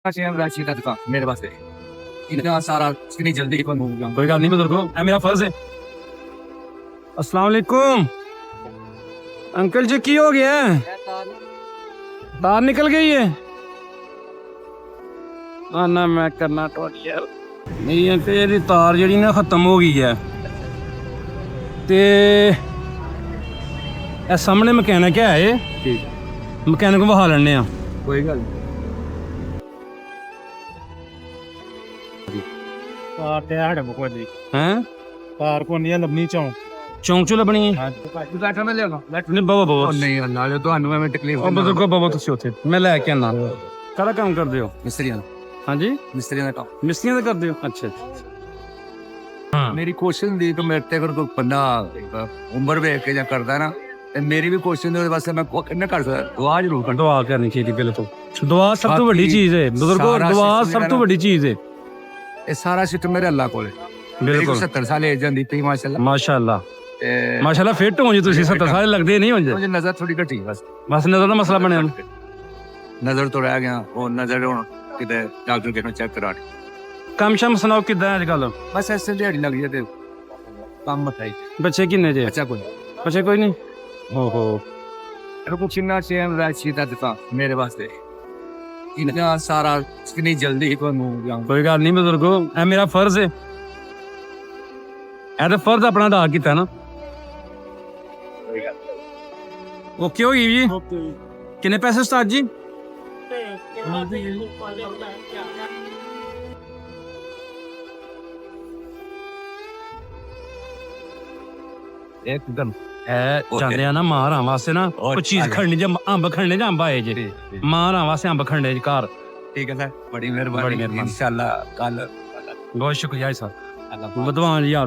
राशि का दुकान मेरे पास है इतना सारा इतनी जल्दी कौन भूल गया। कोई गल नहीं बुजुर्गो, मेरा फर्ज है। अस्सलाम वालेकुम अंकल जी, की हो गया है? तार निकल गई है। ना मैं करना टोटी यार नहीं अंकल, ये तार जी ना खत्म हो गई है ते ए सामने मकैनिक है, ठीक मकैनिक को बहा लेने आ। कोई गल कार ते साढ़े मुको जी हैं कार को नहीं लबनी चौंक चौंक चू लबनी है। बैठा मैं लेगा नहीं बाबा बाबा नहीं नाले ਤੁਹਾਨੂੰ ਮੈਂ ਤਕਲੀਫ ਉਹ ਬਜ਼ੁਰਗੋ ਬਾਬਾ ਤੁਸੀਂ ਉੱਥੇ ਮੈਂ ਲੈ ਕੇ ਆਣਾ। ਕਾਹਦਾ ਕੰਮ ਕਰਦੇ ਹੋ? ਮਿਸਤਰੀਆਂ ਹਾਂਜੀ ਮਿਸਤਰੀਆਂ ਦਾ ਕੰਮ ਮਿਸਤਰੀਆਂ ਦਾ ਕਰਦੇ ਹੋ? ਅੱਛਾ ਹਾਂ ਮੇਰੀ ਕੋਸ਼ਿਸ਼ ਹੁੰਦੀ ਕਿ ਮੇਰੇ ਤੇ ਅਗਰ ਕੋਈ ਬੰਦਾ ਉਮਰ ਵੇਖ ਕੇ ਜਾਂ ਕਰਦਾ ਨਾ ਤੇ ਮੇਰੀ ਵੀ ਕੋਸ਼ਿਸ਼ ਹੁੰਦੀ ਉਹਦੇ ਵਾਸਤੇ ਮੈਂ ਕਿੰਨਾ ਕਰ ਸਕਦਾ ਦੁਆ ਜ਼ਰੂਰ ਕਰਦਾ। ਦੁਆ ਕਰਨੀ ਚਾਹੀਦੀ ਬਿਲਕੁਲ। ਦੁਆ ਸਭ ਤੋਂ ਵੱਡੀ ਚੀਜ਼ ਹੈ ਬਜ਼ੁਰਗੋ, ਦੁਆ ਸਭ ਤੋਂ ਵੱਡੀ ਚੀਜ਼ ਹੈ। ਇਹ ਸਾਰਾ ਸਿਸਟਮ ਮੇਰੇ ਅੱਲਾਹ ਕੋਲ ਹੈ। ਬਿਲਕੁਲ 70 ਸਾਲ ਏਜ ਜਾਂਦੀ ਪਈ ਮਾਸ਼ਾਅੱਲਾ ਮਾਸ਼ਾਅੱਲਾ ਤੇ ਮਾਸ਼ਾਅੱਲਾ ਫਿੱਟ ਹੋ ਜੀ ਤੁਸੀਂ। 70 ਸਾਲ ਲੱਗਦੇ ਨਹੀਂ ਹੁੰਦੇ, ਮੁਝੇ ਨਜ਼ਰ ਥੋੜੀ ਘਟੀ ਬਸ ਨਜ਼ਰ ਦਾ ਮਸਲਾ ਬਣਿਆ। ਨਜ਼ਰ ਤੋਂ ਰਹਿ ਗਿਆ ਉਹ ਨਜ਼ਰ ਹੁਣ ਕਿਤੇ ਡਾਕਟਰ ਕੇ ਨੂੰ ਚੈੱਕ ਕਰਾ ਕੰਮ ਸ਼ਮ ਸੁਣਾਓ ਕਿੱਦਾਂ ਅੱਜ ਕੱਲ? ਬਸ ਐਸੇ ਦਿਹਾੜੀ ਲੱਗ ਜਾਂਦੇ ਕੰਮ ਮਤਾਈ ਬੱਚੇ ਕਿੰਨੇ ਜੇ? ਅੱਛਾ ਕੋਈ ਬੱਚੇ ਕੋਈ ਨਹੀਂ। ਓਹੋ रुको चिन्ना चैन राशि का दुकान मेरे वास्ते इतना सारा इतनी जल्दी कौन भूल गया। ਕੋਈ ਗੱਲ ਨਹੀਂ ਬਜ਼ੁਰਗੋ, ਇਹ ਮੇਰਾ ਫਰਜ਼ ਹੈ। ਇਹ ਤਾਂ ਫਰਜ਼ ਆਪਣਾ ਅਦਾ ਕੀਤਾ ਨਾ। ਓਕੇ ਹੋ ਗਈ ਜੀ। ਕਿੰਨੇ ਪੈਸੇ ਉਸਤਾਦ ਜੀ? एकदम ਜਾਂਦੇ ਆ ਨਾ ਮਾਰਾਂ ਵਾਸਤੇ ਨਾ ਉਹ ਚੀਜ਼ ਖੜਨੀ ਜਾਂ ਅੰਬ ਖੜਨੇ ਜਾਂ ਅੰਬ ਆਏ ਜੇ ਮਾਰਾਂ ਵਾਸਤੇ ਅੰਬ ਖੜਨੇ ਜੀ ਘਰ। ठीक है सर बड़ी मेहरबानी इंशाल्लाह कल ਬਹੁਤ ਸ਼ੁਕਰੀਆ ਸਰ, ਵਧਵਾਨ ਯਾਰ।